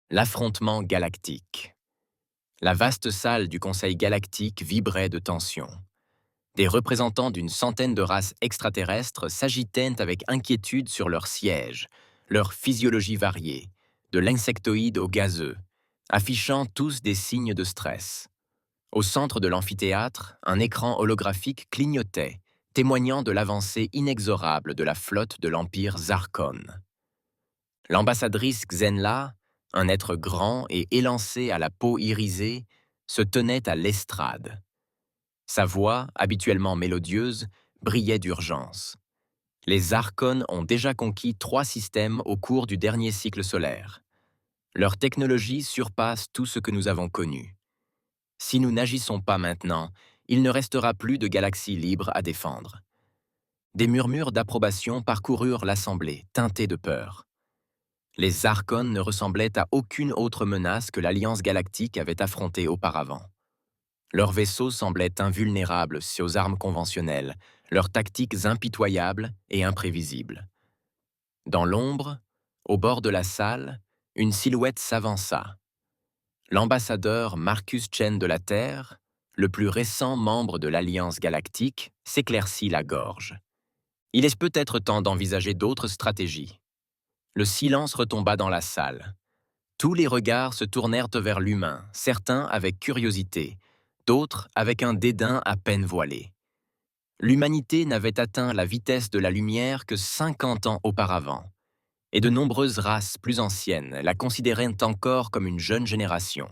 L'affrontement galactique. La vaste salle du Conseil galactique vibrait de tension. Des représentants d'une centaine de races extraterrestres s'agitaient avec inquiétude sur leurs sièges, leur physiologie variée, de l'insectoïde au gazeux, affichant tous des signes de stress. Au centre de l'amphithéâtre, un écran holographique clignotait, témoignant de l'avancée inexorable de la flotte de l'Empire Zarkon. L'ambassadrice Xenla, un être grand et élancé à la peau irisée, se tenait à l'estrade. Sa voix, habituellement mélodieuse, brillait d'urgence. Les Archons ont déjà conquis 3 systèmes au cours du dernier cycle solaire. Leur technologie surpasse tout ce que nous avons connu. Si nous n'agissons pas maintenant, il ne restera plus de galaxies libres à défendre. Des murmures d'approbation parcoururent l'assemblée, teintés de peur. Les Archons ne ressemblaient à aucune autre menace que l'Alliance galactique avait affrontée auparavant. Leurs vaisseaux semblaient invulnérables aux armes conventionnelles, leurs tactiques impitoyables et imprévisibles. Dans l'ombre, au bord de la salle, une silhouette s'avança. L'ambassadeur Marcus Chen de la Terre, le plus récent membre de l'Alliance galactique, s'éclaircit la gorge. Il est peut-être temps d'envisager d'autres stratégies. Le silence retomba dans la salle. Tous les regards se tournèrent vers l'humain, certains avec curiosité, d'autres avec un dédain à peine voilé. L'humanité n'avait atteint la vitesse de la lumière que 50 ans auparavant, et de nombreuses races plus anciennes la considéraient encore comme une jeune génération,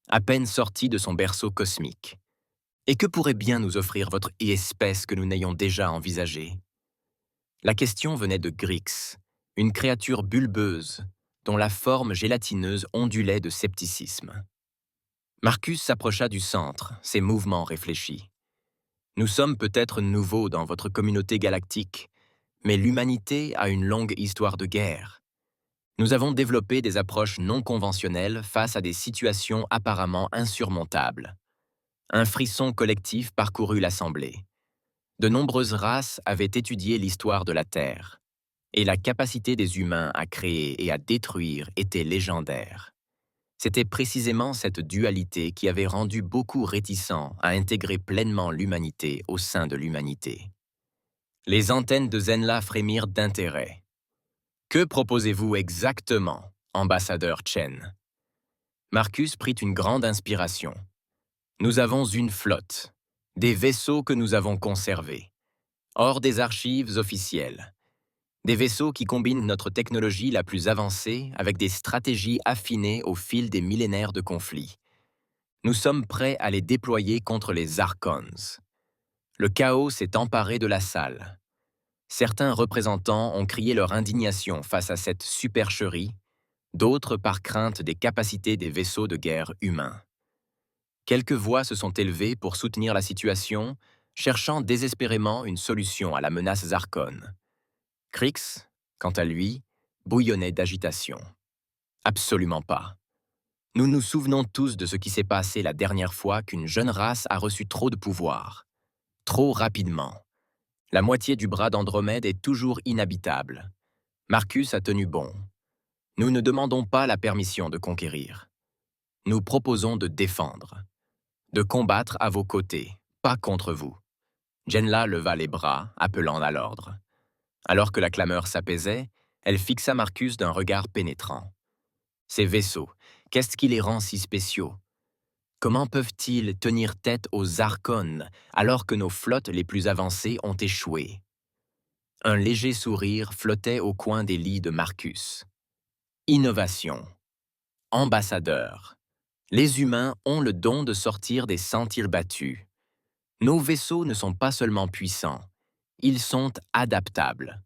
à peine sortie de son berceau cosmique. Et que pourrait bien nous offrir votre espèce que nous n'ayons déjà envisagée? La question venait de Grix, une créature bulbeuse, dont la forme gélatineuse ondulait de scepticisme. Marcus s'approcha du centre, ses mouvements réfléchis. Nous sommes peut-être nouveaux dans votre communauté galactique, mais l'humanité a une longue histoire de guerre. Nous avons développé des approches non conventionnelles face à des situations apparemment insurmontables. Un frisson collectif parcourut l'assemblée. De nombreuses races avaient étudié l'histoire de la Terre, et la capacité des humains à créer et à détruire était légendaire. C'était précisément cette dualité qui avait rendu beaucoup réticents à intégrer pleinement l'humanité au sein de l'humanité. Les antennes de Zenla frémirent d'intérêt. Que proposez-vous exactement, ambassadeur Chen? Marcus prit une grande inspiration. Nous avons une flotte, des vaisseaux que nous avons conservés, hors des archives officielles. Des vaisseaux qui combinent notre technologie la plus avancée avec des stratégies affinées au fil des millénaires de conflits. Nous sommes prêts à les déployer contre les Archons. Le chaos s'est emparé de la salle. Certains représentants ont crié leur indignation face à cette supercherie, d'autres par crainte des capacités des vaisseaux de guerre humains. Quelques voix se sont élevées pour soutenir la situation, cherchant désespérément une solution à la menace Zarkon. Crix, quant à lui, bouillonnait d'agitation. Absolument pas. Nous nous souvenons tous de ce qui s'est passé la dernière fois qu'une jeune race a reçu trop de pouvoir. Trop rapidement. La moitié du bras d'Andromède est toujours inhabitable. Marcus a tenu bon. Nous ne demandons pas la permission de conquérir. Nous proposons de défendre. De combattre à vos côtés, pas contre vous. Jenla leva les bras, appelant à l'ordre. Alors que la clameur s'apaisait, elle fixa Marcus d'un regard pénétrant. Ces vaisseaux, qu'est-ce qui les rend si spéciaux? Comment peuvent-ils tenir tête aux Archons alors que nos flottes les plus avancées ont échoué? Un léger sourire flottait au coin des lits de Marcus. Innovation. Ambassadeur. Les humains ont le don de sortir des sentiers battus. Nos vaisseaux ne sont pas seulement puissants, ils sont adaptables.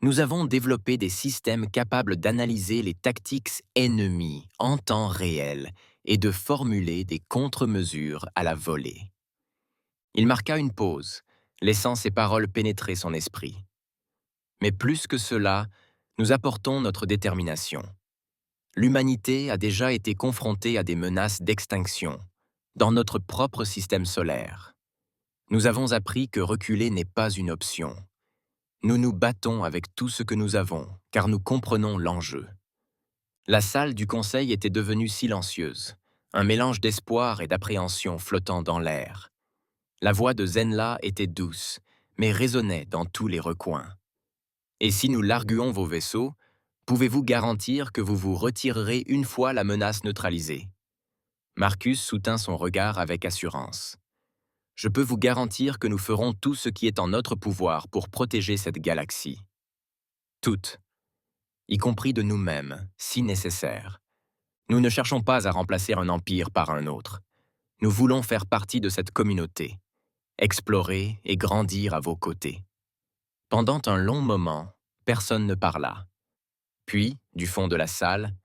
Nous avons développé des systèmes capables d'analyser les tactiques ennemies en temps réel et de formuler des contre-mesures à la volée. Il marqua une pause, laissant ses paroles pénétrer son esprit. Mais plus que cela, nous apportons notre détermination. L'humanité a déjà été confrontée à des menaces d'extinction, dans notre propre système solaire. Nous avons appris que reculer n'est pas une option. Nous nous battons avec tout ce que nous avons, car nous comprenons l'enjeu. La salle du conseil était devenue silencieuse, un mélange d'espoir et d'appréhension flottant dans l'air. La voix de Zenla était douce, mais résonnait dans tous les recoins. Et si nous larguons vos vaisseaux, pouvez-vous garantir que vous vous retirerez une fois la menace neutralisée? Marcus soutint son regard avec assurance. Je peux vous garantir que nous ferons tout ce qui est en notre pouvoir pour protéger cette galaxie. Toutes, y compris de nous-mêmes, si nécessaire. Nous ne cherchons pas à remplacer un empire par un autre. Nous voulons faire partie de cette communauté, explorer et grandir à vos côtés. Pendant un long moment, personne ne parla. Puis, du fond de la salle,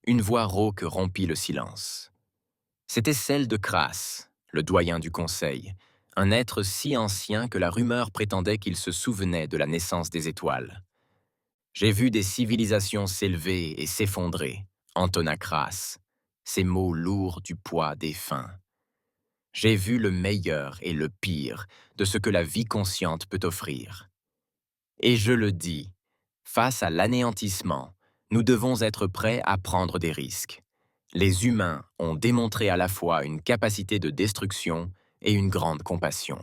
une voix rauque rompit le silence. C'était celle de Crass, le doyen du conseil, un être si ancien que la rumeur prétendait qu'il se souvenait de la naissance des étoiles. J'ai vu des civilisations s'élever et s'effondrer, entonna Crass, ses mots lourds du poids des fins. J'ai vu le meilleur et le pire de ce que la vie consciente peut offrir. Et je le dis, face à l'anéantissement, nous devons être prêts à prendre des risques. Les humains ont démontré à la fois une capacité de destruction et une grande compassion.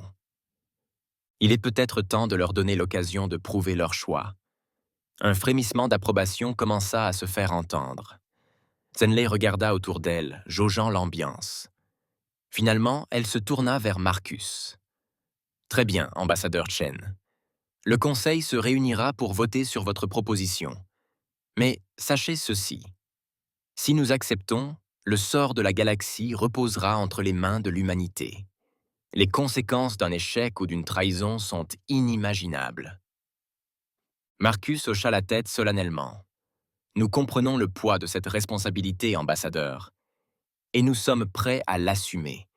Il est peut-être temps de leur donner l'occasion de prouver leur choix. Un frémissement d'approbation commença à se faire entendre. Zenley regarda autour d'elle, jaugeant l'ambiance. Finalement, elle se tourna vers Marcus. « Très bien, ambassadeur Chen. Le Conseil se réunira pour voter sur votre proposition. Mais sachez ceci. Si nous acceptons, le sort de la galaxie reposera entre les mains de l'humanité. Les conséquences d'un échec ou d'une trahison sont inimaginables. » Marcus hocha la tête solennellement. « Nous comprenons le poids de cette responsabilité, ambassadeur, et nous sommes prêts à l'assumer. »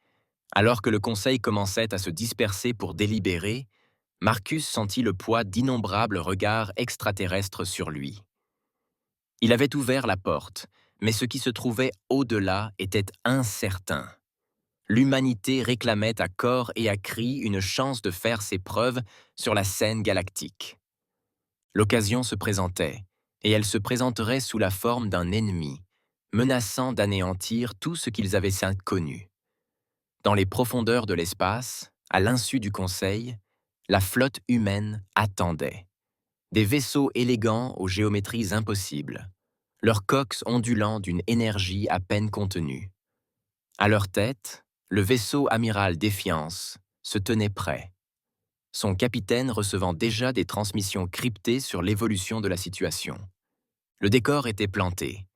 Alors que le Conseil commençait à se disperser pour délibérer, Marcus sentit le poids d'innombrables regards extraterrestres sur lui. Il avait ouvert la porte, mais ce qui se trouvait au-delà était incertain. L'humanité réclamait à corps et à cri une chance de faire ses preuves sur la scène galactique. L'occasion se présentait, et elle se présenterait sous la forme d'un ennemi, menaçant d'anéantir tout ce qu'ils avaient connu. Dans les profondeurs de l'espace, à l'insu du Conseil, la flotte humaine attendait. Des vaisseaux élégants aux géométries impossibles, leurs coques ondulant d'une énergie à peine contenue. À leur tête, le vaisseau amiral Défiance se tenait prêt, son capitaine recevant déjà des transmissions cryptées sur l'évolution de la situation. Le décor était planté.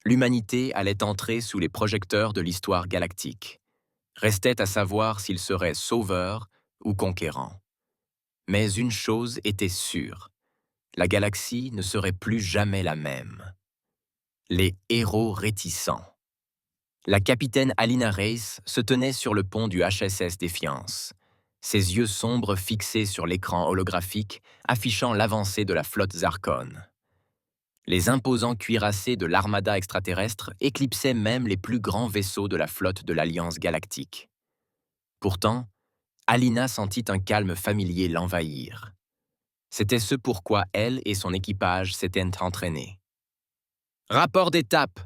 L'humanité allait entrer sous les projecteurs de l'histoire galactique. Restait à savoir s'il serait sauveur ou conquérant. Mais une chose était sûre, la galaxie ne serait plus jamais la même. Les héros réticents. La capitaine Alina Reis se tenait sur le pont du HSS Défiance, ses yeux sombres fixés sur l'écran holographique affichant l'avancée de la flotte Zarkon. Les imposants cuirassés de l'armada extraterrestre éclipsaient même les plus grands vaisseaux de la flotte de l'Alliance galactique. Pourtant, Alina sentit un calme familier l'envahir. C'était ce pourquoi elle et son équipage s'étaient entraînés. « Rapport d'étape !»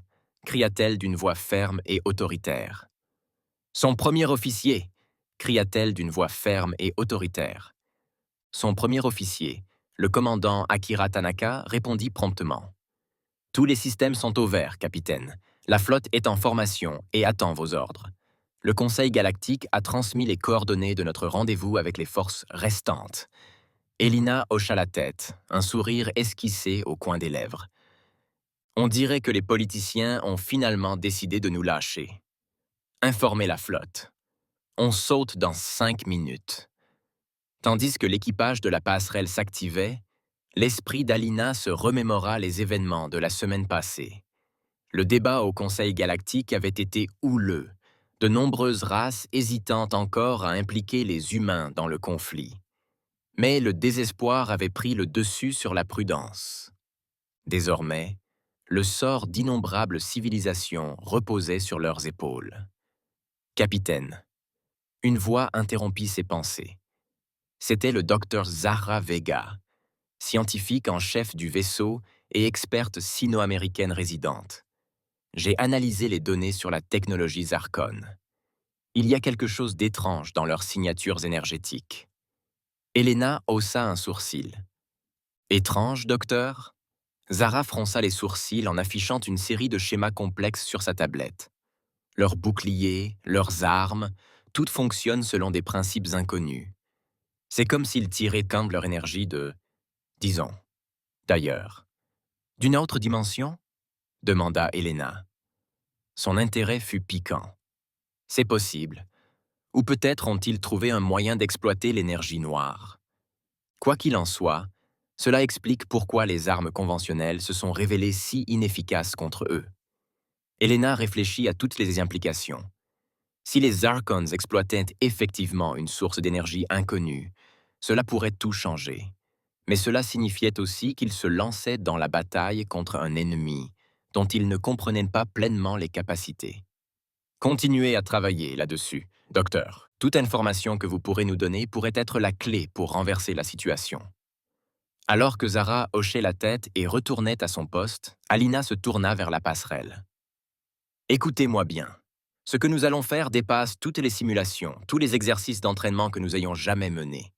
cria-t-elle d'une voix ferme et autoritaire. « Son premier officier !» cria-t-elle d'une voix ferme et autoritaire. Son premier officier, le commandant Akira Tanaka, répondit promptement. « Tous les systèmes sont au vert, capitaine. La flotte est en formation et attend vos ordres. Le Conseil galactique a transmis les coordonnées de notre rendez-vous avec les forces restantes. » Elina hocha la tête, un sourire esquissé au coin des lèvres. On dirait que les politiciens ont finalement décidé de nous lâcher. Informez la flotte. On saute dans 5 minutes. Tandis que l'équipage de la passerelle s'activait, l'esprit d'Alina se remémora les événements de la semaine passée. Le débat au Conseil galactique avait été houleux, de nombreuses races hésitant encore à impliquer les humains dans le conflit. Mais le désespoir avait pris le dessus sur la prudence. Désormais, le sort d'innombrables civilisations reposait sur leurs épaules. « Capitaine !» Une voix interrompit ses pensées. C'était le docteur Zahra Vega, scientifique en chef du vaisseau et experte sino-américaine résidente. j'ai analysé les données sur la technologie Zarkon. Il y a quelque chose d'étrange dans leurs signatures énergétiques. Elena haussa un sourcil. Étrange, docteur? Zara fronça les sourcils en affichant une série de schémas complexes sur sa tablette. Leurs boucliers, leurs armes, toutes fonctionnent selon des principes inconnus. C'est comme s'ils tiraient de leur énergie de, disons, d'ailleurs. D'une autre dimension? Demanda Elena. Son intérêt fut piquant. C'est possible. Ou peut-être ont-ils trouvé un moyen d'exploiter l'énergie noire. Quoi qu'il en soit, cela explique pourquoi les armes conventionnelles se sont révélées si inefficaces contre eux. Elena réfléchit à toutes les implications. Si les Zarkons exploitaient effectivement une source d'énergie inconnue, cela pourrait tout changer. Mais cela signifiait aussi qu'ils se lançaient dans la bataille contre un ennemi dont ils ne comprenaient pas pleinement les capacités. Continuez à travailler là-dessus, docteur. Toute information que vous pourrez nous donner pourrait être la clé pour renverser la situation. Alors que Zara hochait la tête et retournait à son poste, Alina se tourna vers la passerelle. Écoutez-moi bien. Ce que nous allons faire dépasse toutes les simulations, tous les exercices d'entraînement que nous ayons jamais menés.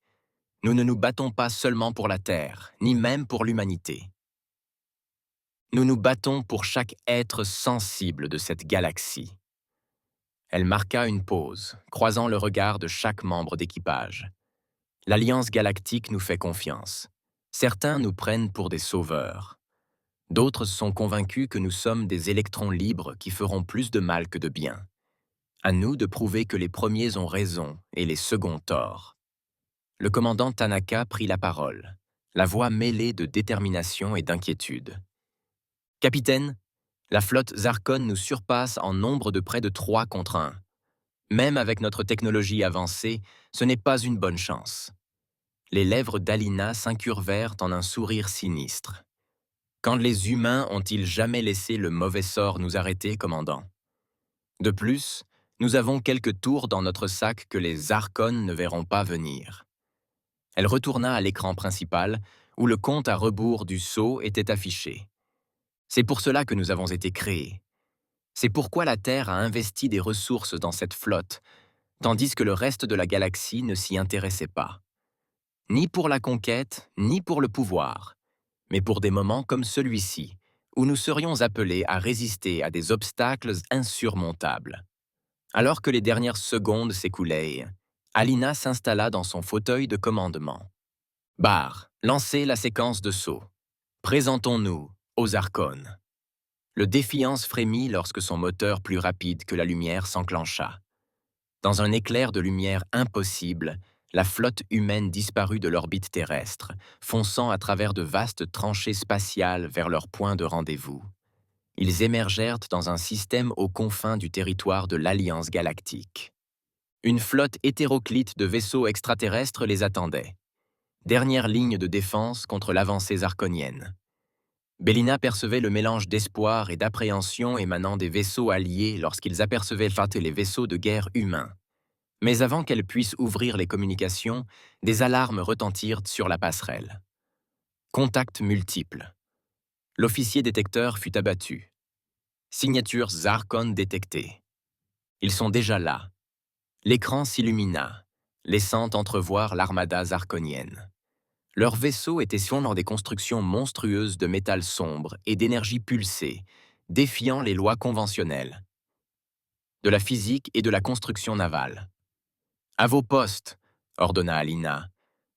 Nous ne nous battons pas seulement pour la Terre, ni même pour l'humanité. Nous nous battons pour chaque être sensible de cette galaxie. Elle marqua une pause, croisant le regard de chaque membre d'équipage. L'Alliance galactique nous fait confiance. Certains nous prennent pour des sauveurs. D'autres sont convaincus que nous sommes des électrons libres qui feront plus de mal que de bien. À nous de prouver que les premiers ont raison et les seconds tort. Le commandant Tanaka prit la parole, la voix mêlée de détermination et d'inquiétude. « Capitaine, la flotte Zarkon nous surpasse en nombre de près de 3 contre 1. Même avec notre technologie avancée, ce n'est pas une bonne chance. » Les lèvres d'Alina s'incurvèrent en un sourire sinistre. « Quand les humains ont-ils jamais laissé le mauvais sort nous arrêter, commandant? De plus, nous avons quelques tours dans notre sac que les Zarkon ne verront pas venir. » Elle retourna à l'écran principal, où le compte à rebours du saut était affiché. C'est pour cela que nous avons été créés. C'est pourquoi la Terre a investi des ressources dans cette flotte, tandis que le reste de la galaxie ne s'y intéressait pas. Ni pour la conquête, ni pour le pouvoir, mais pour des moments comme celui-ci, où nous serions appelés à résister à des obstacles insurmontables. Alors que les dernières secondes s'écoulaient, Alina s'installa dans son fauteuil de commandement. « Barre, lancez la séquence de saut. Présentons-nous aux Zarkon. » Le Défiance frémit lorsque son moteur plus rapide que la lumière s'enclencha. Dans un éclair de lumière impossible, la flotte humaine disparut de l'orbite terrestre, fonçant à travers de vastes tranchées spatiales vers leur point de rendez-vous. Ils émergèrent dans un système aux confins du territoire de l'Alliance galactique. Une flotte hétéroclite de vaisseaux extraterrestres les attendait. Dernière ligne de défense contre l'avancée zarkonienne. Bélina percevait le mélange d'espoir et d'appréhension émanant des vaisseaux alliés lorsqu'ils apercevaient les vaisseaux de guerre humains. Mais avant qu'elle puisse ouvrir les communications, des alarmes retentirent sur la passerelle. Contacts multiples. L'officier détecteur fut abattu. Signatures Zarkon détectées. Ils sont déjà là. L'écran s'illumina, laissant entrevoir l'armada zarkonienne. Leurs vaisseaux étaient dans des constructions monstrueuses de métal sombre et d'énergie pulsée, défiant les lois conventionnelles, de la physique et de la construction navale. « À vos postes !» ordonna Alina,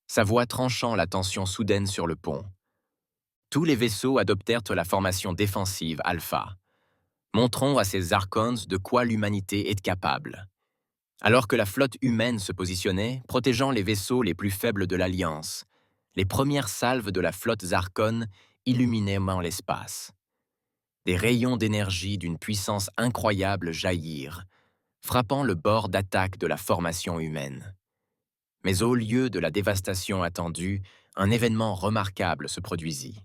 sa voix tranchant la tension soudaine sur le pont. Tous les vaisseaux adoptèrent la formation défensive Alpha. Montrons à ces Zarkons de quoi l'humanité est capable. Alors que la flotte humaine se positionnait, protégeant les vaisseaux les plus faibles de l'Alliance, les premières salves de la flotte Zarkon illuminaient l'espace. Des rayons d'énergie d'une puissance incroyable jaillirent, frappant le bord d'attaque de la formation humaine. Mais au lieu de la dévastation attendue, un événement remarquable se produisit.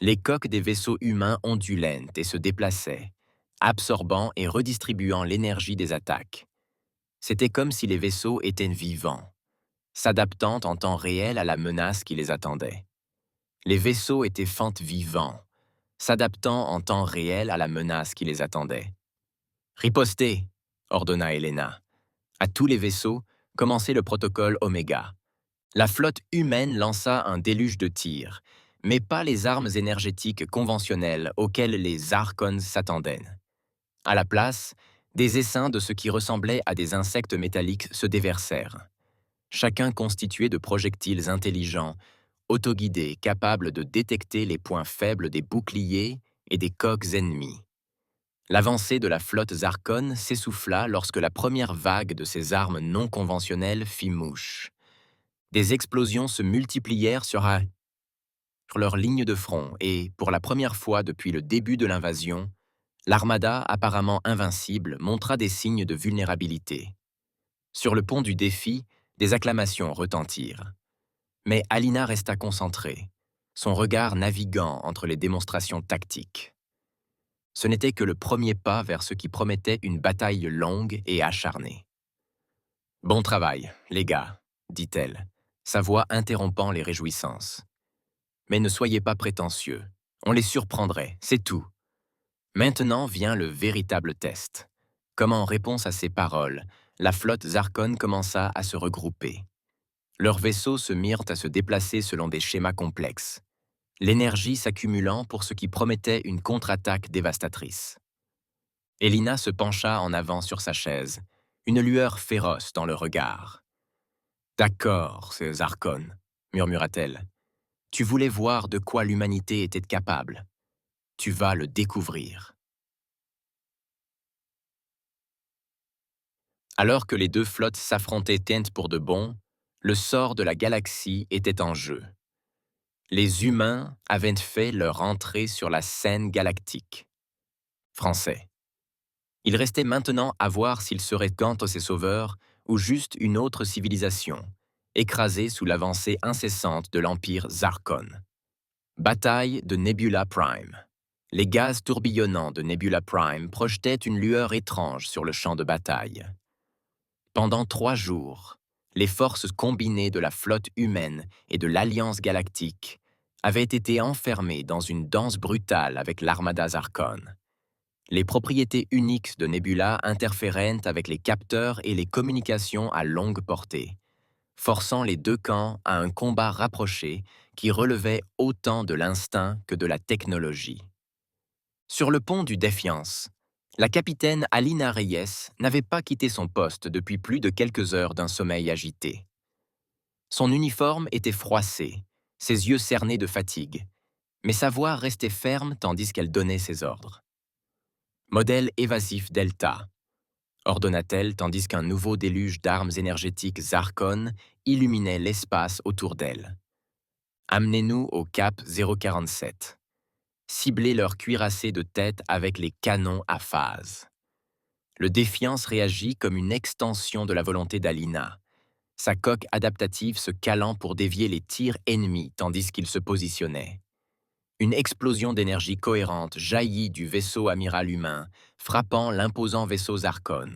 Les coques des vaisseaux humains ondulaient et se déplaçaient, absorbant et redistribuant l'énergie des attaques. C'était comme si les vaisseaux étaient vivants, s'adaptant en temps réel à la menace qui les attendait. Les vaisseaux étaient fentes vivants, s'adaptant en temps réel à la menace qui les attendait. Ripostez, ordonna Helena. À tous les vaisseaux, commencez le protocole Oméga. La flotte humaine lança un déluge de tirs, mais pas les armes énergétiques conventionnelles auxquelles les Archons s'attendaient. À la place, des essaims de ce qui ressemblait à des insectes métalliques se déversèrent, chacun constitué de projectiles intelligents, autoguidés, capables de détecter les points faibles des boucliers et des coques ennemis. L'avancée de la flotte Zarkon s'essouffla lorsque la première vague de ces armes non conventionnelles fit mouche. Des explosions se multiplièrent sur leur ligne de front et, pour la première fois depuis le début de l'invasion, l'armada, apparemment invincible, montra des signes de vulnérabilité. Sur le pont du défi, des acclamations retentirent. Mais Alina resta concentrée, son regard naviguant entre les démonstrations tactiques. Ce n'était que le premier pas vers ce qui promettait une bataille longue et acharnée. « Bon travail, les gars », dit-elle, sa voix interrompant les réjouissances. « Mais ne soyez pas prétentieux, on les surprendrait, c'est tout. Maintenant vient le véritable test. » Comme en réponse à ces paroles, la flotte Zarkon commença à se regrouper. Leurs vaisseaux se mirent à se déplacer selon des schémas complexes, l'énergie s'accumulant pour ce qui promettait une contre-attaque dévastatrice. Elina se pencha en avant sur sa chaise, une lueur féroce dans le regard. « D'accord, ces Zarkon, » murmura-t-elle. « Tu voulais voir de quoi l'humanité était capable. Tu vas le découvrir. » Alors que les deux flottes s'affrontaient teintes pour de bon, le sort de la galaxie était en jeu. Les humains avaient fait leur entrée sur la scène galactique. Français. Il restait maintenant à voir s'ils seraient Gantos et Sauveurs ou juste une autre civilisation, écrasée sous l'avancée incessante de l'Empire Zarkon. Bataille de Nebula Prime. Les gaz tourbillonnants de Nebula Prime projetaient une lueur étrange sur le champ de bataille. Pendant 3 jours, les forces combinées de la flotte humaine et de l'Alliance galactique avaient été enfermées dans une danse brutale avec l'armada Zarkon. Les propriétés uniques de Nebula interféraient avec les capteurs et les communications à longue portée, forçant les deux camps à un combat rapproché qui relevait autant de l'instinct que de la technologie. Sur le pont du Défiance, la capitaine Alina Reyes n'avait pas quitté son poste depuis plus de quelques heures d'un sommeil agité. Son uniforme était froissé, ses yeux cernés de fatigue, mais sa voix restait ferme tandis qu'elle donnait ses ordres. « Modèle évasif Delta », ordonna-t-elle tandis qu'un nouveau déluge d'armes énergétiques Zarkon illuminait l'espace autour d'elle. « Amenez-nous au cap 047. Ciblez leur cuirassé de tête avec les canons à phase. » Le Défiance réagit comme une extension de la volonté d'Alina, sa coque adaptative se calant pour dévier les tirs ennemis tandis qu'il se positionnait. Une explosion d'énergie cohérente jaillit du vaisseau amiral humain, frappant l'imposant vaisseau Zarkon.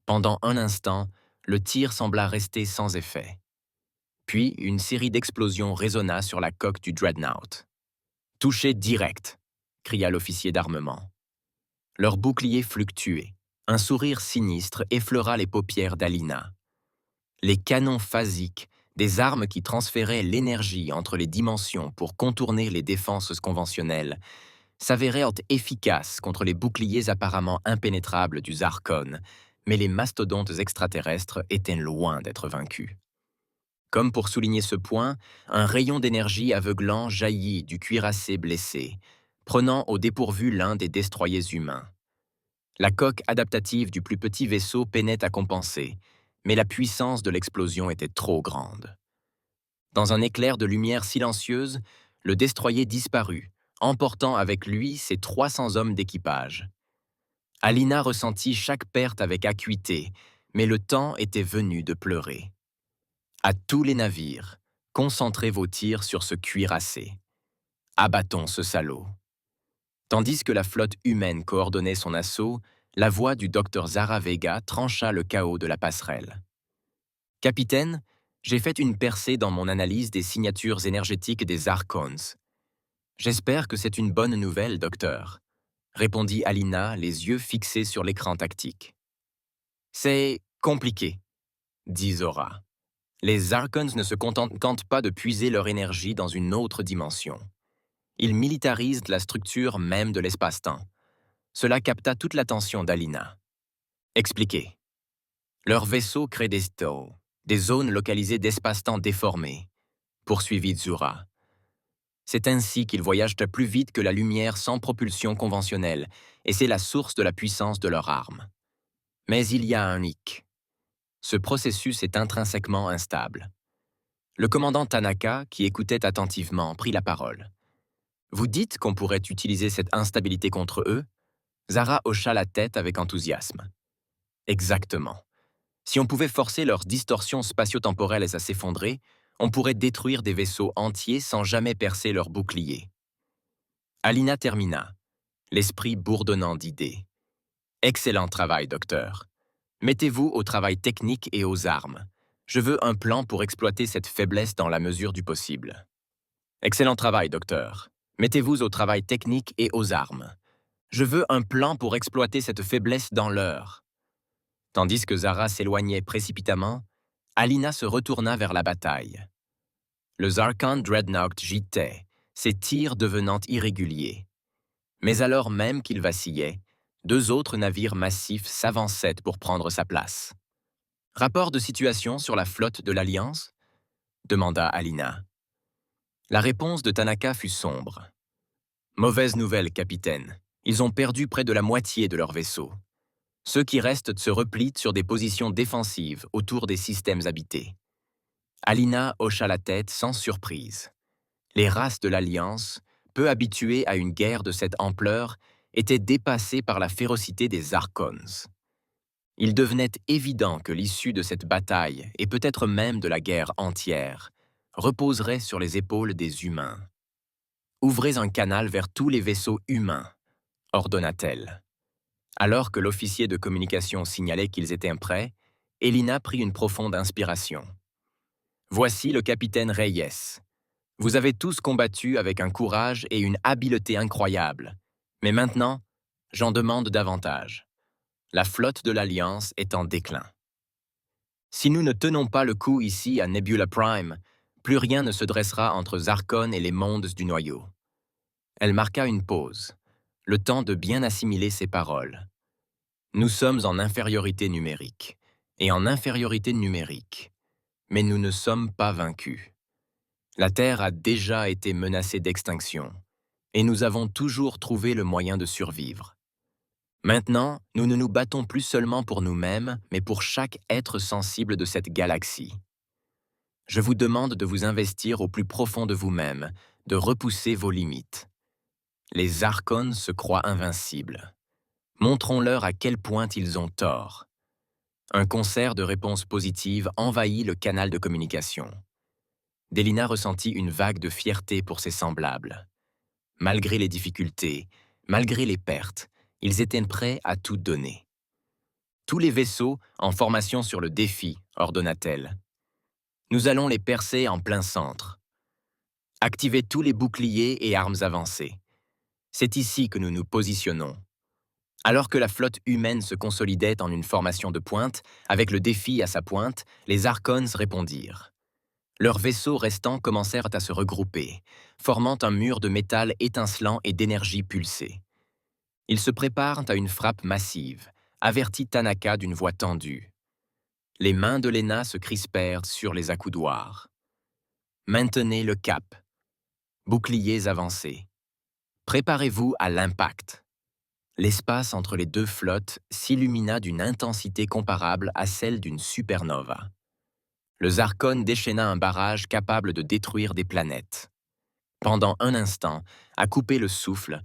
Pendant un instant, le tir sembla rester sans effet. Puis, une série d'explosions résonna sur la coque du Dreadnought. « Touché direct !» cria l'officier d'armement. Leur bouclier fluctuait. Un sourire sinistre effleura les paupières d'Alina. Les canons phasiques, des armes qui transféraient l'énergie entre les dimensions pour contourner les défenses conventionnelles, s'avérèrent efficaces contre les boucliers apparemment impénétrables du Zarkon, mais les mastodontes extraterrestres étaient loin d'être vaincus. Comme pour souligner ce point, un rayon d'énergie aveuglant jaillit du cuirassé blessé, prenant au dépourvu l'un des destroyers humains. La coque adaptative du plus petit vaisseau peinait à compenser, mais la puissance de l'explosion était trop grande. Dans un éclair de lumière silencieuse, le destroyer disparut, emportant avec lui ses 300 hommes d'équipage. Alina ressentit chaque perte avec acuité, mais le temps était venu de pleurer. À tous les navires, concentrez vos tirs sur ce cuirassé. Abattons ce salaud. Tandis que la flotte humaine coordonnait son assaut, la voix du docteur Zara Vega trancha le chaos de la passerelle. « Capitaine, j'ai fait une percée dans mon analyse des signatures énergétiques des Zarkons. J'espère que c'est une bonne nouvelle, docteur, répondit Alina, les yeux fixés sur l'écran tactique. C'est compliqué, dit Zora. Les Archons ne se contentent pas de puiser leur énergie dans une autre dimension. Ils militarisent la structure même de l'espace-temps. Cela capta toute l'attention d'Alina. Expliquez. Leur vaisseau crée des zones localisées d'espace-temps déformés, poursuivit Zura. C'est ainsi qu'ils voyagent plus vite que la lumière sans propulsion conventionnelle, et c'est la source de la puissance de leur arme. Mais il y a un hic. Ce processus est intrinsèquement instable. Le commandant Tanaka, qui écoutait attentivement, prit la parole. Vous dites qu'on pourrait utiliser cette instabilité contre eux? Zara hocha la tête avec enthousiasme. Exactement. Si on pouvait forcer leurs distorsions spatio-temporelles à s'effondrer, on pourrait détruire des vaisseaux entiers sans jamais percer leur bouclier. Alina termina, l'esprit bourdonnant d'idées. Excellent travail, docteur. Mettez-vous au travail technique et aux armes. Je veux un plan pour exploiter cette faiblesse dans la mesure du possible. Excellent travail, docteur. Mettez-vous au travail technique et aux armes. Je veux un plan pour exploiter cette faiblesse dans l'heure. Tandis que Zara s'éloignait précipitamment, Alina se retourna vers la bataille. Le Zarkon Dreadnought gîtait, ses tirs devenant irréguliers. Mais alors même qu'il vacillait, deux autres navires massifs s'avançaient pour prendre sa place. « Rapport de situation sur la flotte de l'Alliance » demanda Alina. La réponse de Tanaka fut sombre. « Mauvaise nouvelle, capitaine. Ils ont perdu près de la moitié de leur vaisseau. Ceux qui restent se replient sur des positions défensives autour des systèmes habités. » Alina hocha la tête sans surprise. Les races de l'Alliance, peu habituées à une guerre de cette ampleur, étaient dépassées par la férocité des Archons. Il devenait évident que l'issue de cette bataille, et peut-être même de la guerre entière, reposerait sur les épaules des humains. « Ouvrez un canal vers tous les vaisseaux humains », ordonna-t-elle. Alors que l'officier de communication signalait qu'ils étaient prêts, Elina prit une profonde inspiration. « Voici le capitaine Reyes. Vous avez tous combattu avec un courage et une habileté incroyables. Mais maintenant, j'en demande davantage. La flotte de l'Alliance est en déclin. Si nous ne tenons pas le coup ici à Nebula Prime, plus rien ne se dressera entre Zarkon et les mondes du noyau. » Elle marqua une pause, le temps de bien assimiler ses paroles. Nous sommes en infériorité numérique, mais nous ne sommes pas vaincus. La Terre a déjà été menacée d'extinction, et nous avons toujours trouvé le moyen de survivre. Maintenant, nous ne nous battons plus seulement pour nous-mêmes, mais pour chaque être sensible de cette galaxie. Je vous demande de vous investir au plus profond de vous-même, de repousser vos limites. Les Archons se croient invincibles. Montrons-leur à quel point ils ont tort. Un concert de réponses positives envahit le canal de communication. Delina ressentit une vague de fierté pour ses semblables. Malgré les difficultés, malgré les pertes, ils étaient prêts à tout donner. Tous les vaisseaux en formation sur le défi, ordonna-t-elle. Nous allons les percer en plein centre. Activez tous les boucliers et armes avancées. C'est ici que nous nous positionnons. Alors que la flotte humaine se consolidait en une formation de pointe, avec le défi à sa pointe, les Archons répondirent. Leurs vaisseaux restants commencèrent à se regrouper, formant un mur de métal étincelant et d'énergie pulsée. Ils se préparent à une frappe massive, avertit Tanaka d'une voix tendue. Les mains de Lena se crispèrent sur les accoudoirs. Maintenez le cap. Boucliers avancés. Préparez-vous à l'impact. L'espace entre les deux flottes s'illumina d'une intensité comparable à celle d'une supernova. Le Zarkon déchaîna un barrage capable de détruire des planètes. Pendant un instant, à couper le souffle,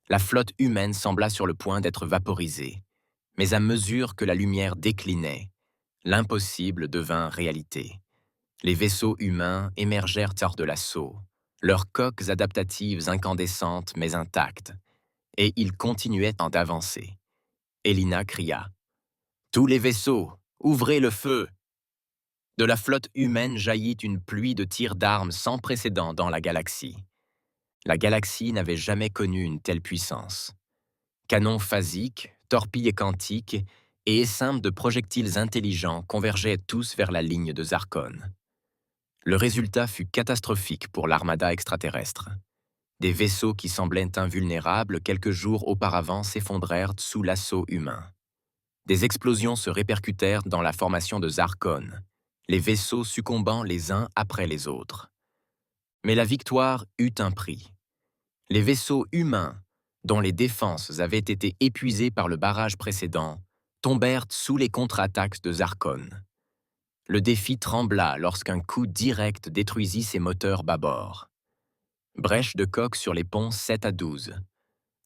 la flotte humaine sembla sur le point d'être vaporisée. Mais à mesure que la lumière déclinait, l'impossible devint réalité. Les vaisseaux humains émergèrent hors de l'assaut, leurs coques adaptatives incandescentes mais intactes, et ils continuaient d'avancer. Elina cria. « Tous les vaisseaux, ouvrez le feu !» De la flotte humaine jaillit une pluie de tirs d'armes sans précédent dans la galaxie. La galaxie n'avait jamais connu une telle puissance. Canons phasiques, torpilles quantiques et essaims de projectiles intelligents convergeaient tous vers la ligne de Zarkon. Le résultat fut catastrophique pour l'armada extraterrestre. Des vaisseaux qui semblaient invulnérables quelques jours auparavant s'effondrèrent sous l'assaut humain. Des explosions se répercutèrent dans la formation de Zarkon, les vaisseaux succombant les uns après les autres. Mais la victoire eut un prix. Les vaisseaux humains, dont les défenses avaient été épuisées par le barrage précédent, tombèrent sous les contre-attaques de Zarkon. Le défi trembla lorsqu'un coup direct détruisit ses moteurs bâbord. Brèche de coque sur les ponts 7 à 12.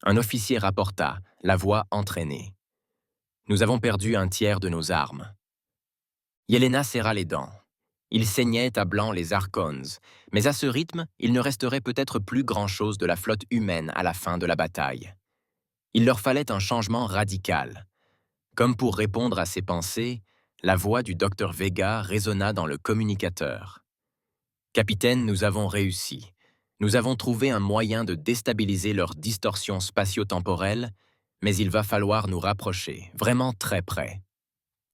Un officier rapporta, la voix entraînée. Nous avons perdu un tiers de nos armes. Yelena serra les dents. Il saignait à blanc les Zarkons, mais à ce rythme, il ne resterait peut-être plus grand-chose de la flotte humaine à la fin de la bataille. Il leur fallait un changement radical. Comme pour répondre à ses pensées, la voix du docteur Vega résonna dans le communicateur. « Capitaine, nous avons réussi. Nous avons trouvé un moyen de déstabiliser leur distorsion spatio-temporelle, mais il va falloir nous rapprocher, vraiment très près. »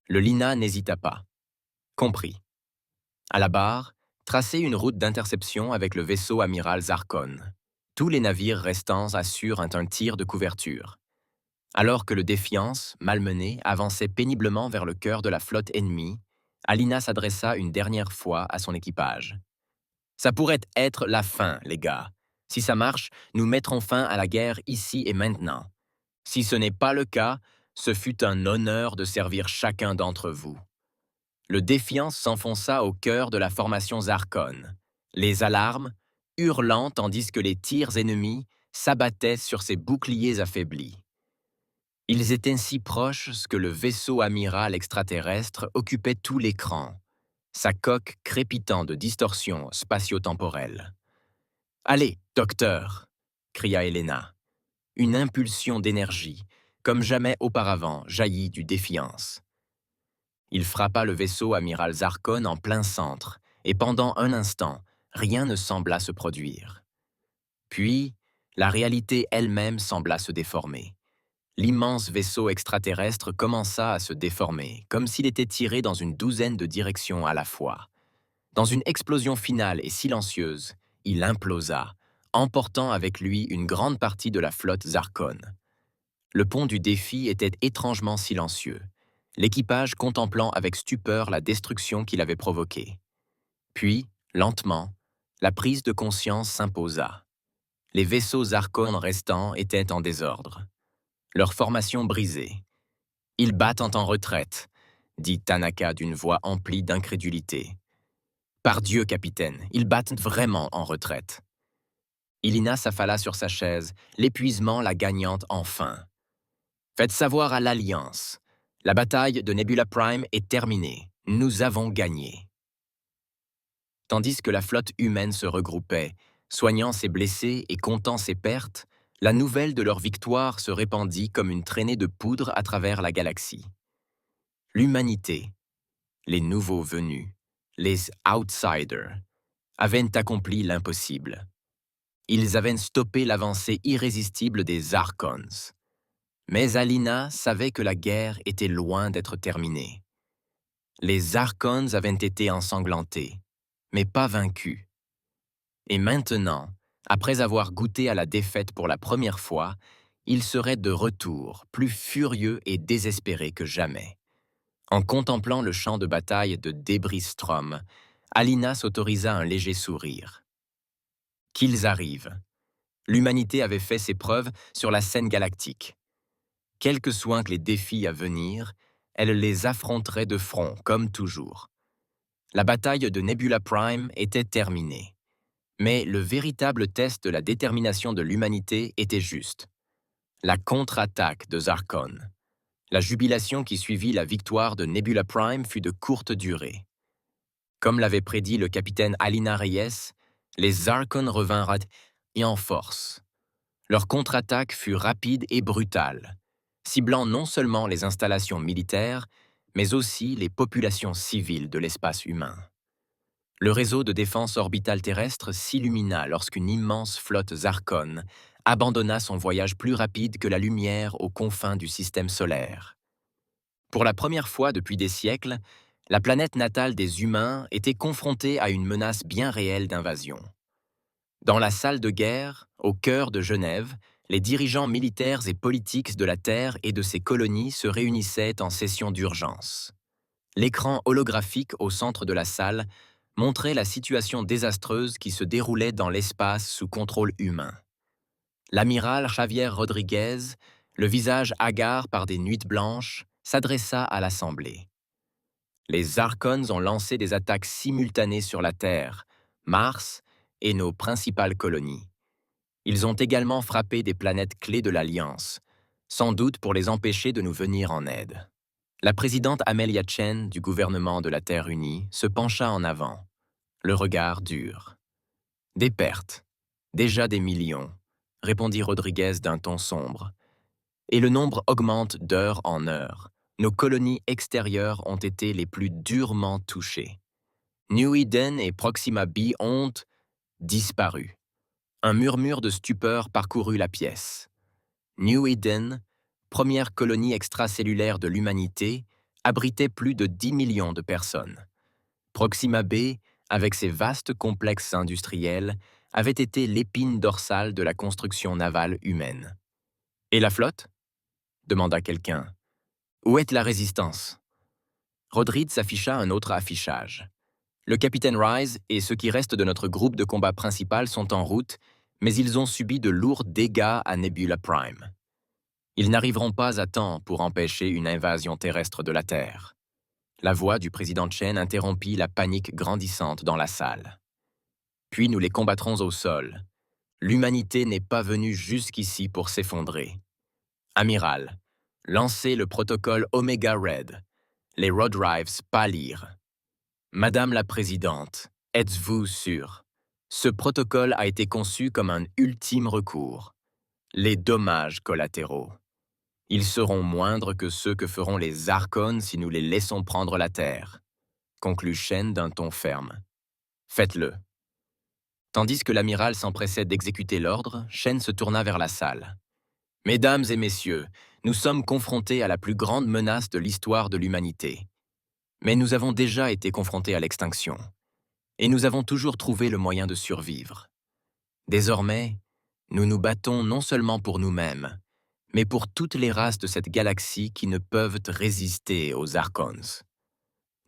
Le Lina n'hésita pas. Compris. À la barre, tracez une route d'interception avec le vaisseau amiral Zarkon. Tous les navires restants assurent un tir de couverture. Alors que le Défiance, malmené, avançait péniblement vers le cœur de la flotte ennemie, Alina s'adressa une dernière fois à son équipage. « Ça pourrait être la fin, les gars. Si ça marche, nous mettrons fin à la guerre ici et maintenant. Si ce n'est pas le cas, ce fut un honneur de servir chacun d'entre vous. » Le Défiance s'enfonça au cœur de la formation Zarkon. Les alarmes, hurlant tandis que les tirs ennemis s'abattaient sur ses boucliers affaiblis. Ils étaient si proches que le vaisseau amiral extraterrestre occupait tout l'écran, sa coque crépitant de distorsion spatio-temporelle. « Allez, docteur !» cria Helena. Une impulsion d'énergie, comme jamais auparavant, jaillit du Défiance. Il frappa le vaisseau amiral Zarkon en plein centre, et pendant un instant, rien ne sembla se produire. Puis, la réalité elle-même sembla se déformer. L'immense vaisseau extraterrestre commença à se déformer, comme s'il était tiré dans une douzaine de directions à la fois. Dans une explosion finale et silencieuse, il implosa, emportant avec lui une grande partie de la flotte Zarkon. Le pont du défi était étrangement silencieux, l'équipage contemplant avec stupeur la destruction qu'il avait provoquée. Puis, lentement, la prise de conscience s'imposa. Les vaisseaux Zarkon restants étaient en désordre. Leur formation brisée. « Ils battent en retraite », dit Tanaka d'une voix emplie d'incrédulité. « Par Dieu, capitaine, ils battent vraiment en retraite. » Ilina s'affala sur sa chaise, l'épuisement la gagnante enfin. « Faites savoir à l'Alliance. La bataille de Nebula Prime est terminée. Nous avons gagné. » Tandis que la flotte humaine se regroupait, soignant ses blessés et comptant ses pertes, la nouvelle de leur victoire se répandit comme une traînée de poudre à travers la galaxie. L'humanité, les nouveaux venus, les outsiders, avaient accompli l'impossible. Ils avaient stoppé l'avancée irrésistible des Zarkons. Mais Alina savait que la guerre était loin d'être terminée. Les Zarkons avaient été ensanglantés, mais pas vaincus. Et maintenant, après avoir goûté à la défaite pour la première fois, ils seraient de retour, plus furieux et désespérés que jamais. En contemplant le champ de bataille de Débris-Strom, Alina s'autorisa un léger sourire. Qu'ils arrivent. L'humanité avait fait ses preuves sur la scène galactique. Quels que soient les défis à venir, elle les affronterait de front, comme toujours. La bataille de Nebula Prime était terminée. Mais le véritable test de la détermination de l'humanité était juste. La contre-attaque de Zarkon. La jubilation qui suivit la victoire de Nebula Prime fut de courte durée. Comme l'avait prédit le capitaine Alina Reyes, les Zarkon revinrent et en force. Leur contre-attaque fut rapide et brutale, ciblant non seulement les installations militaires, mais aussi les populations civiles de l'espace humain. Le réseau de défense orbitale terrestre s'illumina lorsqu'une immense flotte Zarkon abandonna son voyage plus rapide que la lumière aux confins du système solaire. Pour la première fois depuis des siècles, la planète natale des humains était confrontée à une menace bien réelle d'invasion. Dans la salle de guerre, au cœur de Genève, les dirigeants militaires et politiques de la Terre et de ses colonies se réunissaient en session d'urgence. L'écran holographique au centre de la salle montrait la situation désastreuse qui se déroulait dans l'espace sous contrôle humain. L'amiral Javier Rodriguez, le visage hagard par des nuits blanches, s'adressa à l'Assemblée. Les Zarkons ont lancé des attaques simultanées sur la Terre, Mars et nos principales colonies. Ils ont également frappé des planètes clés de l'Alliance, sans doute pour les empêcher de nous venir en aide. La présidente Amelia Chen du gouvernement de la Terre unie se pencha en avant, le regard dur. « Des pertes, déjà des millions », répondit Rodriguez d'un ton sombre. « Et le nombre augmente d'heure en heure. Nos colonies extérieures ont été les plus durement touchées. New Eden et Proxima b ont disparu. » Un murmure de stupeur parcourut la pièce. New Eden, première colonie extracellulaire de l'humanité, abritait plus de 10 millions de personnes. Proxima b, avec ses vastes complexes industriels, avait été l'épine dorsale de la construction navale humaine. « Et la flotte ?» demanda quelqu'un. « Où est la résistance ?» Rodriguez afficha un autre affichage. Le capitaine Rise et ceux qui restent de notre groupe de combat principal sont en route, mais ils ont subi de lourds dégâts à Nebula Prime. Ils n'arriveront pas à temps pour empêcher une invasion terrestre de la Terre. La voix du président Chen interrompit la panique grandissante dans la salle. Puis nous les combattrons au sol. L'humanité n'est pas venue jusqu'ici pour s'effondrer. Amiral, lancez le protocole Omega Red. Les Rod Drives pâlirent. Madame la Présidente, êtes-vous sûre? Ce protocole a été conçu comme un ultime recours. Les dommages collatéraux. Ils seront moindres que ceux que feront les Zarkons si nous les laissons prendre la Terre, conclut Chen d'un ton ferme. Faites-le. Tandis que l'amiral s'empressait d'exécuter l'ordre, Chen se tourna vers la salle. Mesdames et messieurs, nous sommes confrontés à la plus grande menace de l'histoire de l'humanité. Mais nous avons déjà été confrontés à l'extinction. Et nous avons toujours trouvé le moyen de survivre. Désormais, nous nous battons non seulement pour nous-mêmes, mais pour toutes les races de cette galaxie qui ne peuvent résister aux Zarkons.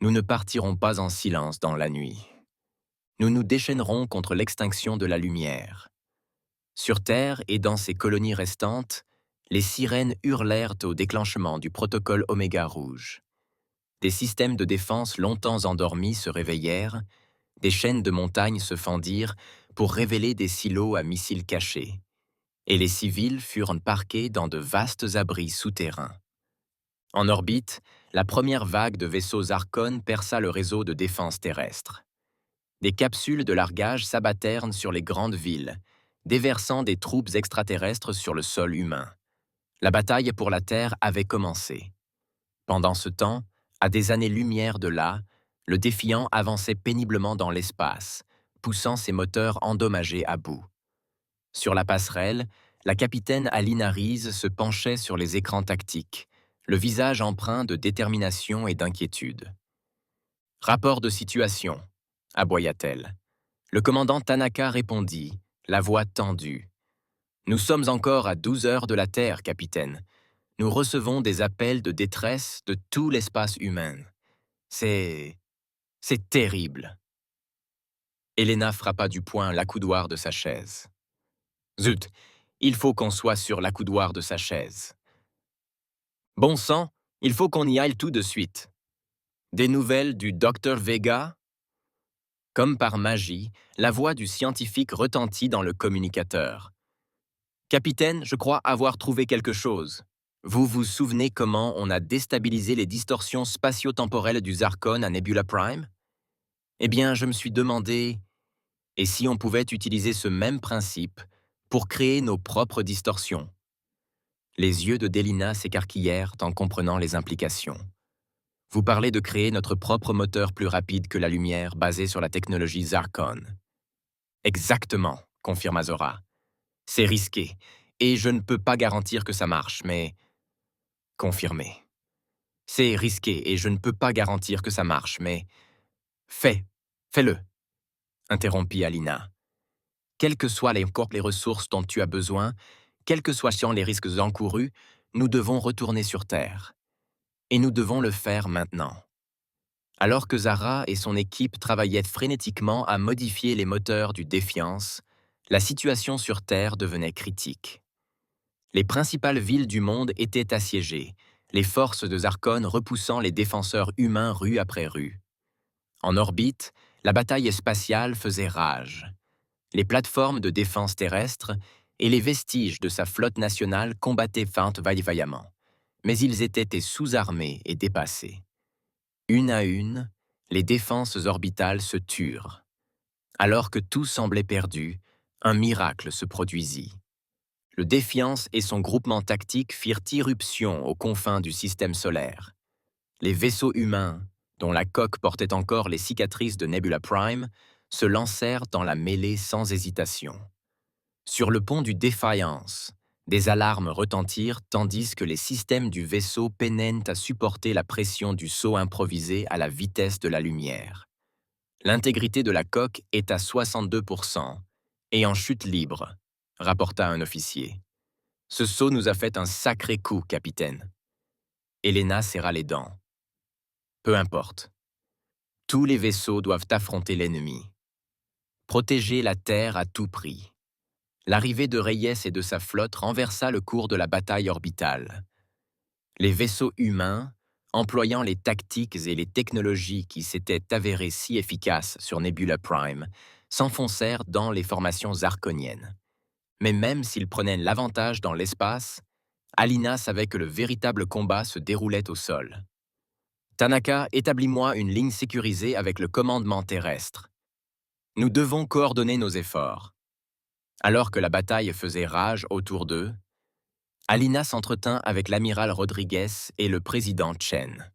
Nous ne partirons pas en silence dans la nuit. Nous nous déchaînerons contre l'extinction de la lumière. Sur Terre et dans ses colonies restantes, les sirènes hurlèrent au déclenchement du protocole Oméga Rouge. Des systèmes de défense longtemps endormis se réveillèrent, des chaînes de montagnes se fendirent pour révéler des silos à missiles cachés, et les civils furent parqués dans de vastes abris souterrains. En orbite, la première vague de vaisseaux Zarkon perça le réseau de défense terrestre. Des capsules de largage s'abattèrent sur les grandes villes, déversant des troupes extraterrestres sur le sol humain. La bataille pour la Terre avait commencé. Pendant ce temps, à des années-lumière de là, le Défiant avançait péniblement dans l'espace, poussant ses moteurs endommagés à bout. Sur la passerelle, la capitaine Alina Reese se penchait sur les écrans tactiques, le visage empreint de détermination et d'inquiétude. « Rapport de situation », aboya-t-elle. Le commandant Tanaka répondit, la voix tendue. « Nous sommes encore à 12 heures de la Terre, capitaine. Nous recevons des appels de détresse de tout l'espace humain. C'est terrible. » Elena frappa du poing l'accoudoir de sa chaise. « Zut, il faut qu'on soit sur l'accoudoir de sa chaise. Bon sang, il faut qu'on y aille tout de suite. Des nouvelles du docteur Vega ?» Comme par magie, la voix du scientifique retentit dans le communicateur. « Capitaine, je crois avoir trouvé quelque chose. Vous vous souvenez comment on a déstabilisé les distorsions spatio-temporelles du Zarkon à Nebula Prime? Eh bien, je me suis demandé, et si on pouvait utiliser ce même principe pour créer nos propres distorsions? » Les yeux de Delina s'écarquillèrent en comprenant les implications. « Vous parlez de créer notre propre moteur plus rapide que la lumière basé sur la technologie Zarkon. Exactement, confirme Azora. C'est risqué, et je ne peux pas garantir que ça marche, mais... Confirmé. C'est risqué, et je ne peux pas garantir que ça marche, mais... Fais-le, interrompit Alina. Quelles que soient les ressources dont tu as besoin, quels que soient les risques encourus, nous devons retourner sur Terre. Et nous devons le faire maintenant. Alors que Zara et son équipe travaillaient frénétiquement à modifier les moteurs du Défiance, la situation sur Terre devenait critique. Les principales villes du monde étaient assiégées, les forces de Zarkon repoussant les défenseurs humains rue après rue. En orbite, la bataille spatiale faisait rage. Les plateformes de défense terrestre et les vestiges de sa flotte nationale combattaient vaillamment, mais ils étaient sous-armés et dépassés. Une à une, les défenses orbitales se turent. Alors que tout semblait perdu, un miracle se produisit. Le Défiance et son groupement tactique firent irruption aux confins du système solaire. Les vaisseaux humains, dont la coque portait encore les cicatrices de Nebula Prime, se lancèrent dans la mêlée sans hésitation. Sur le pont du Defiance, des alarmes retentirent tandis que les systèmes du vaisseau peinaient à supporter la pression du saut improvisé à la vitesse de la lumière. L'intégrité de la coque est à 62% et en chute libre, rapporta un officier. Ce saut nous a fait un sacré coup, capitaine. Helena serra les dents. Peu importe. Tous les vaisseaux doivent affronter l'ennemi. Protéger la Terre à tout prix. L'arrivée de Reyes et de sa flotte renversa le cours de la bataille orbitale. Les vaisseaux humains, employant les tactiques et les technologies qui s'étaient avérées si efficaces sur Nebula Prime, s'enfoncèrent dans les formations zarkoniennes. Mais même s'ils prenaient l'avantage dans l'espace, Alina savait que le véritable combat se déroulait au sol. Tanaka, établis-moi une ligne sécurisée avec le commandement terrestre. Nous devons coordonner nos efforts. Alors que la bataille faisait rage autour d'eux, Alina s'entretint avec l'amiral Rodriguez et le président Chen.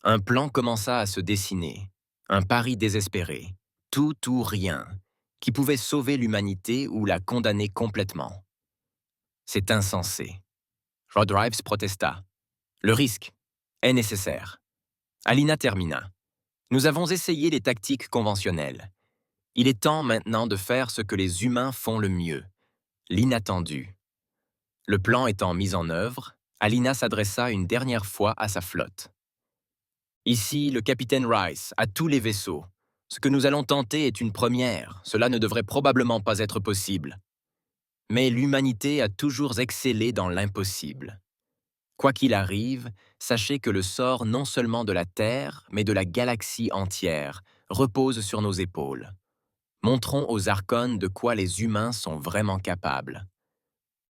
Un plan commença à se dessiner, un pari désespéré, tout ou rien, qui pouvait sauver l'humanité ou la condamner complètement. C'est insensé. Rodriguez protesta. Le risque est nécessaire. Alina termina. Nous avons essayé les tactiques conventionnelles. Il est temps maintenant de faire ce que les humains font le mieux, l'inattendu. Le plan étant mis en œuvre, Alina s'adressa une dernière fois à sa flotte. Ici, le capitaine Rice, à tous les vaisseaux. Ce que nous allons tenter est une première, cela ne devrait probablement pas être possible. Mais l'humanité a toujours excellé dans l'impossible. Quoi qu'il arrive, sachez que le sort non seulement de la Terre, mais de la galaxie entière, repose sur nos épaules. Montrons aux archons de quoi les humains sont vraiment capables.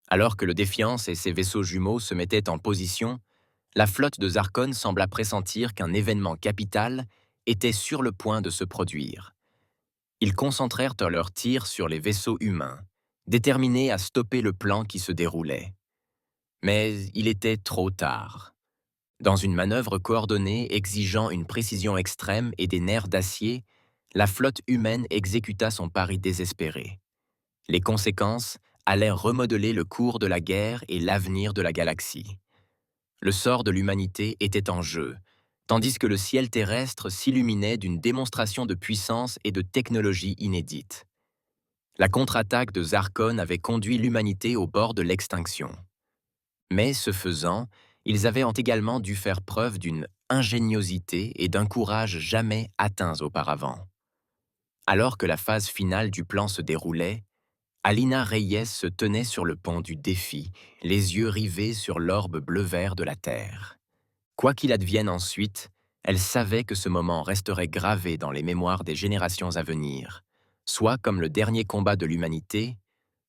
Alors que le Défiance et ses vaisseaux jumeaux se mettaient en position, la flotte de Zarkon sembla pressentir qu'un événement capital était sur le point de se produire. Ils concentrèrent leurs tirs sur les vaisseaux humains, déterminés à stopper le plan qui se déroulait. Mais il était trop tard. Dans une manœuvre coordonnée exigeant une précision extrême et des nerfs d'acier, la flotte humaine exécuta son pari désespéré. Les conséquences allaient remodeler le cours de la guerre et l'avenir de la galaxie. Le sort de l'humanité était en jeu, tandis que le ciel terrestre s'illuminait d'une démonstration de puissance et de technologie inédite. La contre-attaque de Zarkon avait conduit l'humanité au bord de l'extinction. Mais, ce faisant, ils avaient également dû faire preuve d'une ingéniosité et d'un courage jamais atteints auparavant. Alors que la phase finale du plan se déroulait, Alina Reyes se tenait sur le pont du défi, les yeux rivés sur l'orbe bleu-vert de la Terre. Quoi qu'il advienne ensuite, elle savait que ce moment resterait gravé dans les mémoires des générations à venir, soit comme le dernier combat de l'humanité,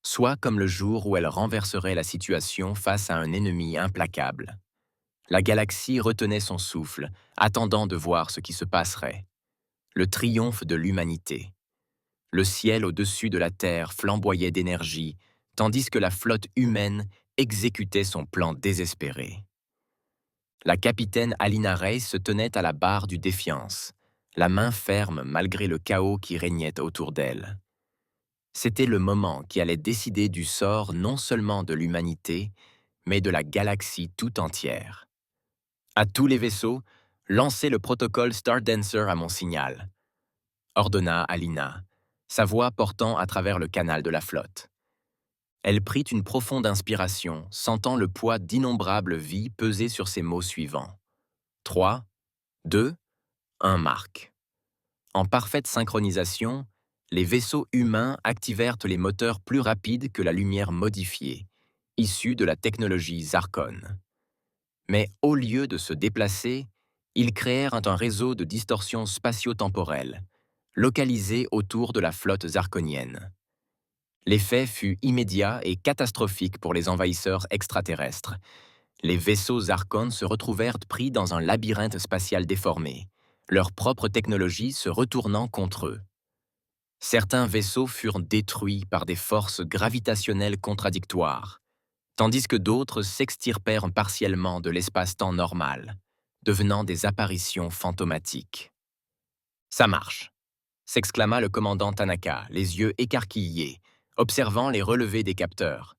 soit comme le jour où elle renverserait la situation face à un ennemi implacable. La galaxie retenait son souffle, attendant de voir ce qui se passerait. Le triomphe de l'humanité. Le ciel au-dessus de la Terre flamboyait d'énergie, tandis que la flotte humaine exécutait son plan désespéré. La capitaine Alina Rey se tenait à la barre du Défiance, la main ferme malgré le chaos qui régnait autour d'elle. C'était le moment qui allait décider du sort non seulement de l'humanité, mais de la galaxie tout entière. À tous les vaisseaux, lancez le protocole Stardancer à mon signal, ordonna Alina, sa voix portant à travers le canal de la flotte. Elle prit une profonde inspiration, sentant le poids d'innombrables vies peser sur ses mots suivants. 3, 2, 1 marque. En parfaite synchronisation, les vaisseaux humains activèrent les moteurs plus rapides que la lumière modifiée, issue de la technologie Zarkon. Mais au lieu de se déplacer, ils créèrent un réseau de distorsion spatio-temporelle, localisé autour de la flotte zarkonienne. L'effet fut immédiat et catastrophique pour les envahisseurs extraterrestres. Les vaisseaux Zarkon se retrouvèrent pris dans un labyrinthe spatial déformé, leur propre technologie se retournant contre eux. Certains vaisseaux furent détruits par des forces gravitationnelles contradictoires, tandis que d'autres s'extirpèrent partiellement de l'espace-temps normal, devenant des apparitions fantomatiques. « Ça marche !» s'exclama le commandant Tanaka, les yeux écarquillés, observant les relevés des capteurs.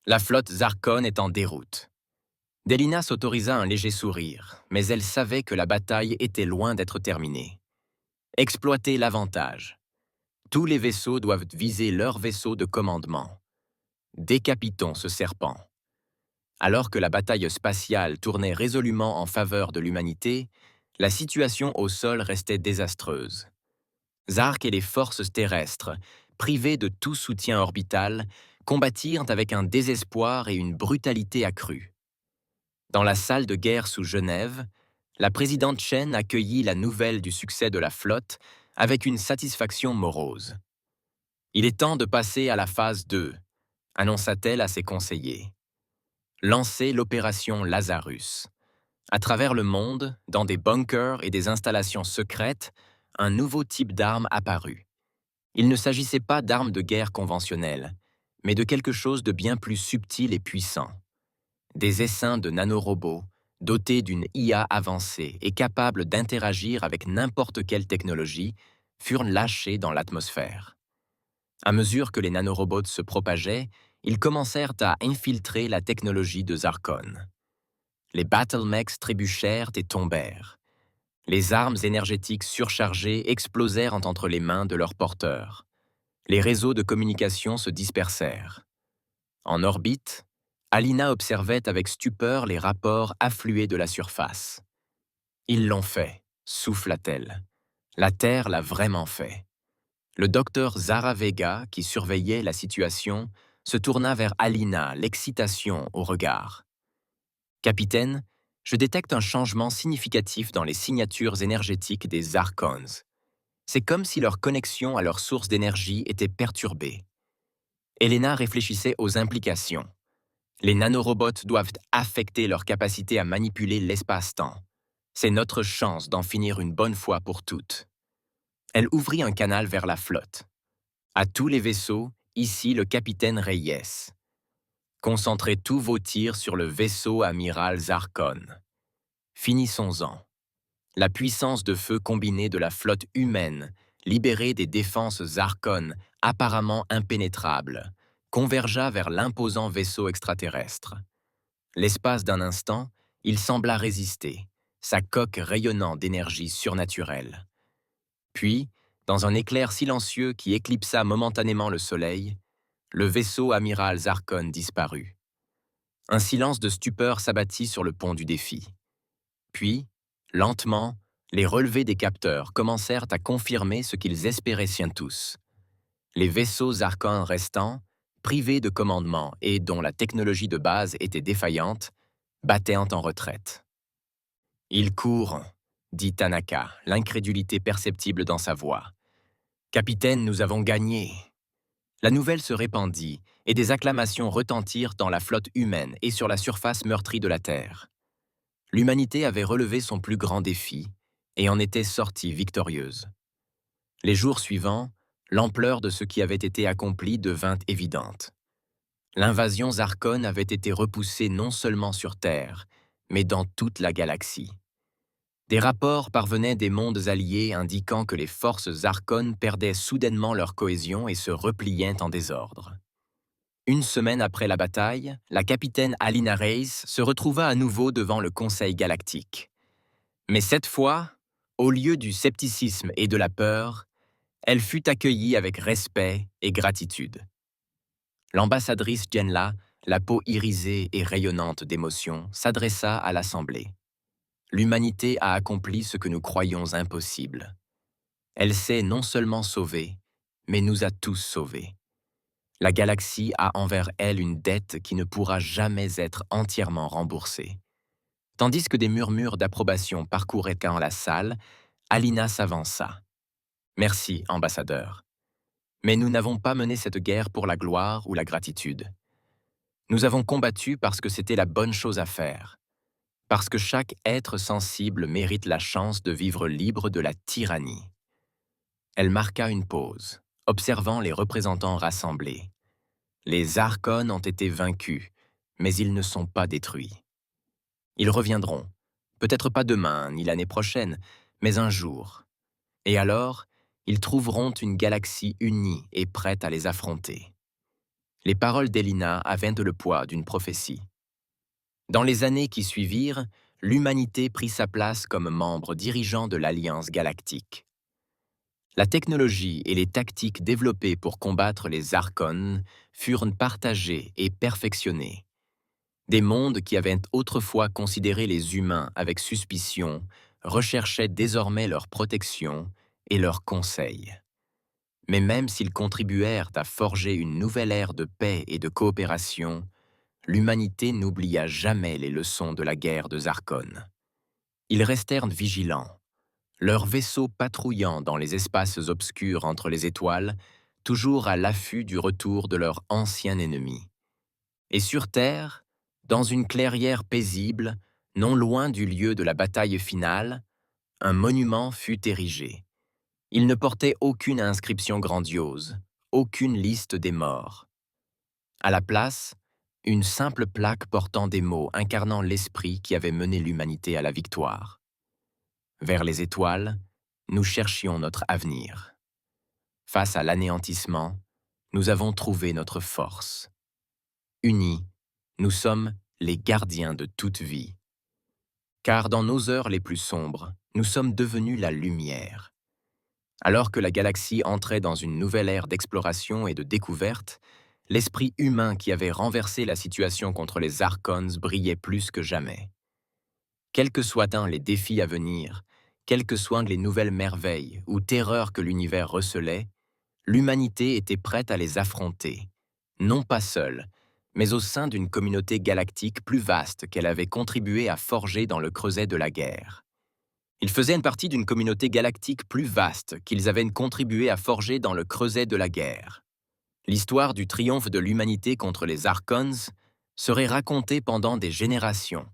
La flotte Zarkon est en déroute. Delina s'autorisa un léger sourire, mais elle savait que la bataille était loin d'être terminée. Exploitez l'avantage. Tous les vaisseaux doivent viser leur vaisseau de commandement. Décapitons ce serpent. Alors que la bataille spatiale tournait résolument en faveur de l'humanité, la situation au sol restait désastreuse. Zark et les forces terrestres, privés de tout soutien orbital, combattirent avec un désespoir et une brutalité accrue. Dans la salle de guerre sous Genève, la présidente Chen accueillit la nouvelle du succès de la flotte avec une satisfaction morose. « Il est temps de passer à la phase 2, annonça-t-elle à ses conseillers. Lancez l'opération Lazarus. À travers le monde, dans des bunkers et des installations secrètes, un nouveau type d'arme apparut. Il ne s'agissait pas d'armes de guerre conventionnelles, mais de quelque chose de bien plus subtil et puissant. Des essaims de nanorobots, dotés d'une IA avancée et capables d'interagir avec n'importe quelle technologie, furent lâchés dans l'atmosphère. À mesure que les nanorobots se propageaient, ils commencèrent à infiltrer la technologie de Zarkon. Les battlemechs trébuchèrent et tombèrent. Les armes énergétiques surchargées explosèrent entre les mains de leurs porteurs. Les réseaux de communication se dispersèrent. En orbite, Alina observait avec stupeur les rapports afflués de la surface. « Ils l'ont fait », souffla-t-elle. « La Terre l'a vraiment fait. » Le docteur Zara Vega, qui surveillait la situation, se tourna vers Alina, l'excitation au regard. « Capitaine, je détecte un changement significatif dans les signatures énergétiques des Zarkons. C'est comme si leur connexion à leur source d'énergie était perturbée. » Elena réfléchissait aux implications. Les nanorobots doivent affecter leur capacité à manipuler l'espace-temps. C'est notre chance d'en finir une bonne fois pour toutes. Elle ouvrit un canal vers la flotte. À tous les vaisseaux, ici le capitaine Reyes. Concentrez tous vos tirs sur le vaisseau amiral Zarkon. Finissons-en. La puissance de feu combinée de la flotte humaine, libérée des défenses Zarkon apparemment impénétrables, convergea vers l'imposant vaisseau extraterrestre. L'espace d'un instant, il sembla résister, sa coque rayonnant d'énergie surnaturelle. Puis, dans un éclair silencieux qui éclipsa momentanément le soleil, le vaisseau amiral Zarkon disparut. Un silence de stupeur s'abattit sur le pont du défi. Puis, lentement, les relevés des capteurs commencèrent à confirmer ce qu'ils espéraient tous. Les vaisseaux Zarkon restants, privés de commandement et dont la technologie de base était défaillante, battaient en retraite. « Ils courent », dit Tanaka, l'incrédulité perceptible dans sa voix. « Capitaine, nous avons gagné !» La nouvelle se répandit et des acclamations retentirent dans la flotte humaine et sur la surface meurtrie de la Terre. L'humanité avait relevé son plus grand défi et en était sortie victorieuse. Les jours suivants, l'ampleur de ce qui avait été accompli devint évidente. L'invasion Zarkon avait été repoussée non seulement sur Terre, mais dans toute la galaxie. Des rapports parvenaient des mondes alliés indiquant que les forces Arconnes perdaient soudainement leur cohésion et se repliaient en désordre. Une semaine après la bataille, la capitaine Alina Reis se retrouva à nouveau devant le Conseil galactique. Mais cette fois, au lieu du scepticisme et de la peur, elle fut accueillie avec respect et gratitude. L'ambassadrice Jenla, la peau irisée et rayonnante d'émotion, s'adressa à l'Assemblée. L'humanité a accompli ce que nous croyions impossible. Elle s'est non seulement sauvée, mais nous a tous sauvés. La galaxie a envers elle une dette qui ne pourra jamais être entièrement remboursée. Tandis que des murmures d'approbation parcouraient dans la salle, Alina s'avança. « Merci, ambassadeur. Mais nous n'avons pas mené cette guerre pour la gloire ou la gratitude. Nous avons combattu parce que c'était la bonne chose à faire. Parce que chaque être sensible mérite la chance de vivre libre de la tyrannie. » Elle marqua une pause, observant les représentants rassemblés. Les Arconnes ont été vaincus, mais ils ne sont pas détruits. Ils reviendront, peut-être pas demain ni l'année prochaine, mais un jour. Et alors, ils trouveront une galaxie unie et prête à les affronter. Les paroles d'Elina avaient le poids d'une prophétie. Dans les années qui suivirent, l'humanité prit sa place comme membre dirigeant de l'Alliance galactique. La technologie et les tactiques développées pour combattre les Arconnes furent partagées et perfectionnées. Des mondes qui avaient autrefois considéré les humains avec suspicion recherchaient désormais leur protection et leurs conseils. Mais même s'ils contribuèrent à forger une nouvelle ère de paix et de coopération, l'humanité n'oublia jamais les leçons de la guerre de Zarkon. Ils restèrent vigilants, leurs vaisseaux patrouillant dans les espaces obscurs entre les étoiles, toujours à l'affût du retour de leur ancien ennemi. Et sur Terre, dans une clairière paisible, non loin du lieu de la bataille finale, un monument fut érigé. Il ne portait aucune inscription grandiose, aucune liste des morts. À la place, une simple plaque portant des mots incarnant l'esprit qui avait mené l'humanité à la victoire. Vers les étoiles, nous cherchions notre avenir. Face à l'anéantissement, nous avons trouvé notre force. Unis, nous sommes les gardiens de toute vie. Car dans nos heures les plus sombres, nous sommes devenus la lumière. Alors que la galaxie entrait dans une nouvelle ère d'exploration et de découverte, l'esprit humain qui avait renversé la situation contre les Arconnes brillait plus que jamais. Quels que soient les défis à venir, quelles que soient les nouvelles merveilles ou terreurs que l'univers recelait, l'humanité était prête à les affronter, non pas seule, mais au sein d'une communauté galactique plus vaste qu'elle avait contribué à forger dans le creuset de la guerre. Ils faisaient partie d'une communauté galactique plus vaste qu'ils avaient contribué à forger dans le creuset de la guerre. L'histoire du triomphe de l'humanité contre les Arconnes serait racontée pendant des générations,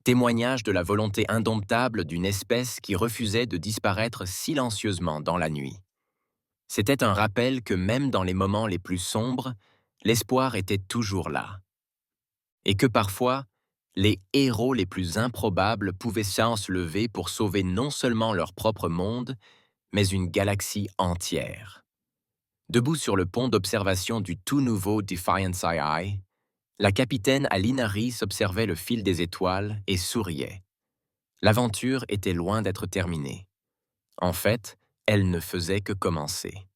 témoignage de la volonté indomptable d'une espèce qui refusait de disparaître silencieusement dans la nuit. C'était un rappel que même dans les moments les plus sombres, l'espoir était toujours là. Et que parfois, les héros les plus improbables pouvaient se lever pour sauver non seulement leur propre monde, mais une galaxie entière. Debout sur le pont d'observation du tout nouveau Defiance II, la capitaine Alina Reis observait le fil des étoiles et souriait. L'aventure était loin d'être terminée. En fait, elle ne faisait que commencer.